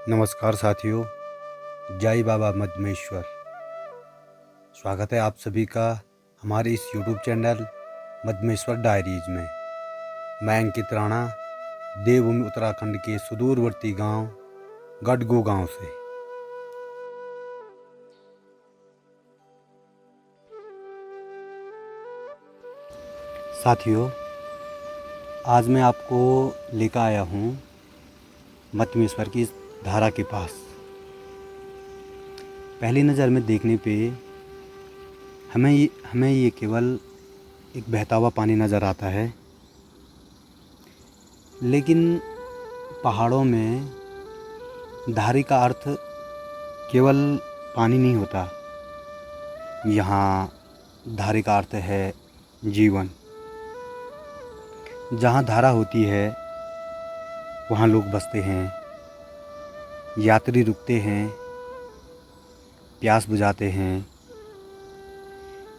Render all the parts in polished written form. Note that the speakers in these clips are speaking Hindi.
नमस्कार साथियों, जय बाबा मद्मेश्वर। स्वागत है आप सभी का हमारे इस यूट्यूब चैनल मद्मेश्वर डायरीज में। मैं अंकित राणा, देवभूमि उत्तराखंड के सुदूरवर्ती गांव गडगो गांव से। साथियों, आज मैं आपको लेकर आया हूँ मद्मेश्वर की इस धारा के पास। पहली नज़र में देखने पे हमें ये केवल एक बहता हुआ पानी नज़र आता है, लेकिन पहाड़ों में धारी का अर्थ केवल पानी नहीं होता। यहाँ धारी का अर्थ है जीवन। जहाँ धारा होती है वहाँ लोग बसते हैं, यात्री रुकते हैं, प्यास बुझाते हैं,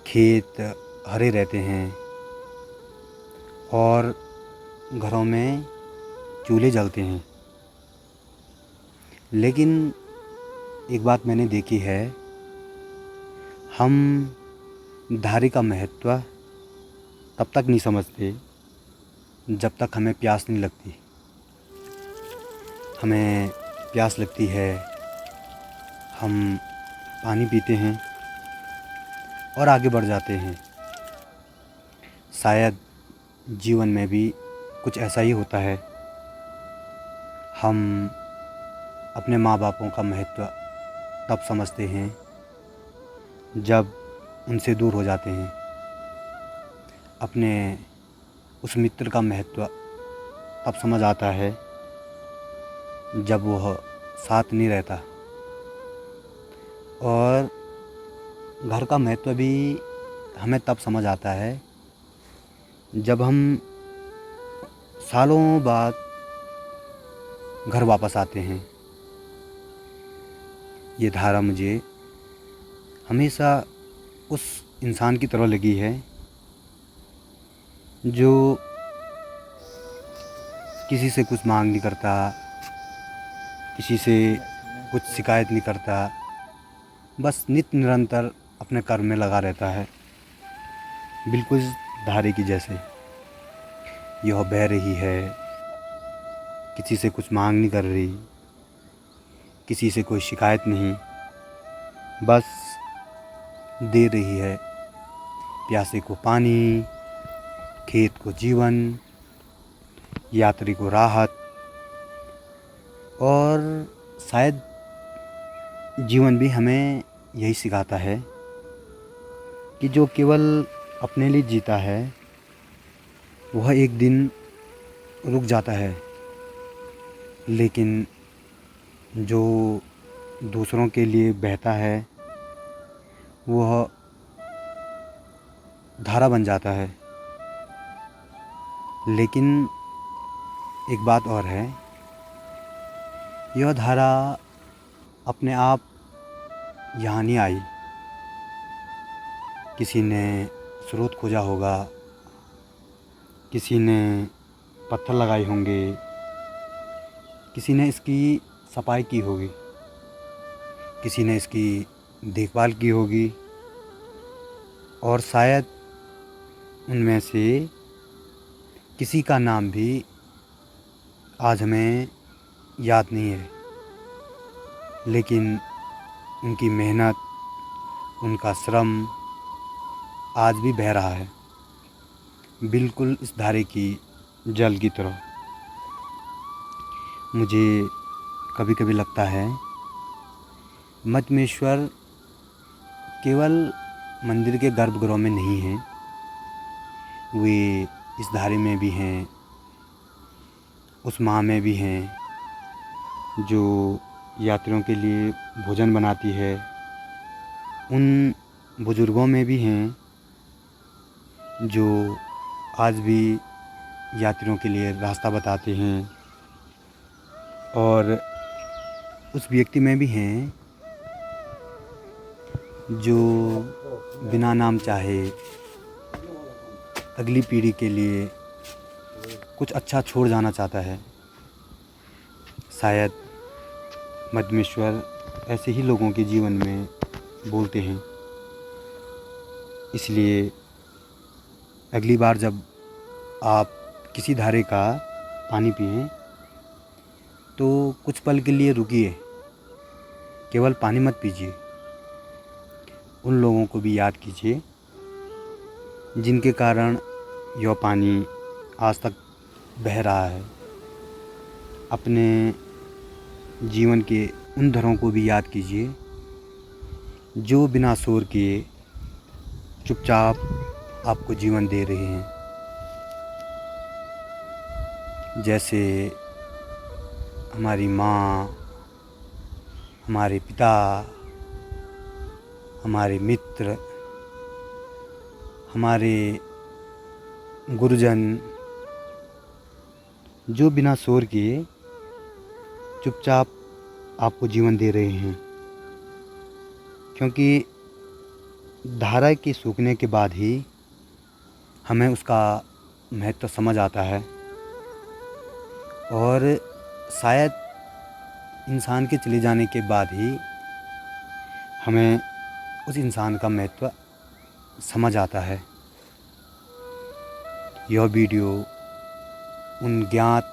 खेत हरे रहते हैं और घरों में चूल्हे जलते हैं। लेकिन एक बात मैंने देखी है, हम धारी का महत्व तब तक नहीं समझते जब तक हमें प्यास नहीं लगती। हमें प्यास लगती है, हम पानी पीते हैं और आगे बढ़ जाते हैं। शायद जीवन में भी कुछ ऐसा ही होता है। हम अपने माँ बापों का महत्व तब समझते हैं जब उनसे दूर हो जाते हैं। अपने उस मित्र का महत्व तब समझ आता है जब वह साथ नहीं रहता। और घर का महत्व भी हमें तब समझ आता है जब हम सालों बाद घर वापस आते हैं। ये धारा मुझे हमेशा उस इंसान की तरह लगी है जो किसी से कुछ मांग नहीं करता, किसी से कुछ शिकायत नहीं करता, बस नित्य निरंतर अपने कर्म में लगा रहता है। बिल्कुल धारे की जैसे यह बह रही है, किसी से कुछ मांग नहीं कर रही, किसी से कोई शिकायत नहीं, बस दे रही है प्यासे को पानी, खेत को जीवन, यात्री को राहत। और शायद जीवन भी हमें यही सिखाता है कि जो केवल अपने लिए जीता है वह एक दिन रुक जाता है, लेकिन जो दूसरों के लिए बहता है वह धारा बन जाता है। लेकिन एक बात और है, यह धारा अपने आप यहाँ नहीं आई। किसी ने स्रोत खोजा होगा, किसी ने पत्थर लगाए होंगे, किसी ने इसकी सफाई की होगी, किसी ने इसकी देखभाल की होगी और शायद उनमें से किसी का नाम भी आज हमें याद नहीं है। लेकिन उनकी मेहनत, उनका श्रम आज भी बह रहा है, बिल्कुल इस धारे की जल की तरह। मुझे कभी कभी लगता है मद्मेश्वर केवल मंदिर के गर्भगृह में नहीं है, वे इस धारे में भी हैं, उस माँ में भी हैं जो यात्रियों के लिए भोजन बनाती है, उन बुज़ुर्गों में भी हैं जो आज भी यात्रियों के लिए रास्ता बताते हैं, और उस व्यक्ति में भी हैं जो बिना नाम चाहे अगली पीढ़ी के लिए कुछ अच्छा छोड़ जाना चाहता है। शायद मधमेश्वर ऐसे ही लोगों के जीवन में बोलते हैं। इसलिए अगली बार जब आप किसी धारे का पानी पिएं तो कुछ पल के लिए रुकिए, केवल पानी मत पीजिए। उन लोगों को भी याद कीजिए जिनके कारण यह पानी आज तक बह रहा है। अपने जीवन के उन धरों को भी याद कीजिए जो बिना शोर किए चुपचाप आपको जीवन दे रहे हैं। जैसे हमारी माँ, हमारे पिता, हमारे मित्र, हमारे गुरुजन, जो बिना शोर किए चुपचाप आपको जीवन दे रहे हैं। क्योंकि धारा के सूखने के बाद ही हमें उसका महत्व समझ आता है और शायद इंसान के चले जाने के बाद ही हमें उस इंसान का महत्व समझ आता है। यह वीडियो उन ज्ञात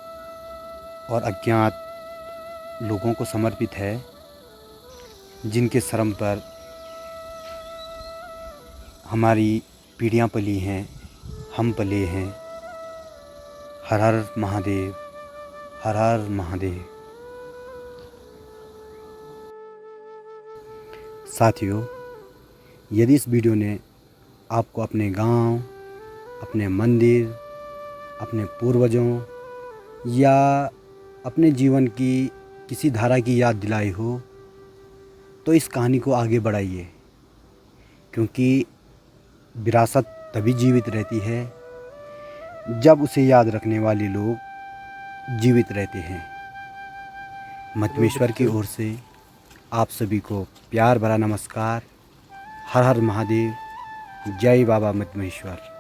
और अज्ञात लोगों को समर्पित है जिनके श्रम पर हमारी पीढ़ियाँ पली हैं, हम पले हैं। हर हर महादेव, हर हर महादेव। साथियों, यदि इस वीडियो ने आपको अपने गांव, अपने मंदिर, अपने पूर्वजों या अपने जीवन की किसी धारा की याद दिलाई हो तो इस कहानी को आगे बढ़ाइए, क्योंकि विरासत तभी जीवित रहती है जब उसे याद रखने वाले लोग जीवित रहते हैं। मधमेश्वर की ओर से आप सभी को प्यार भरा नमस्कार। हर हर महादेव। जय बाबा मधमेश्वर।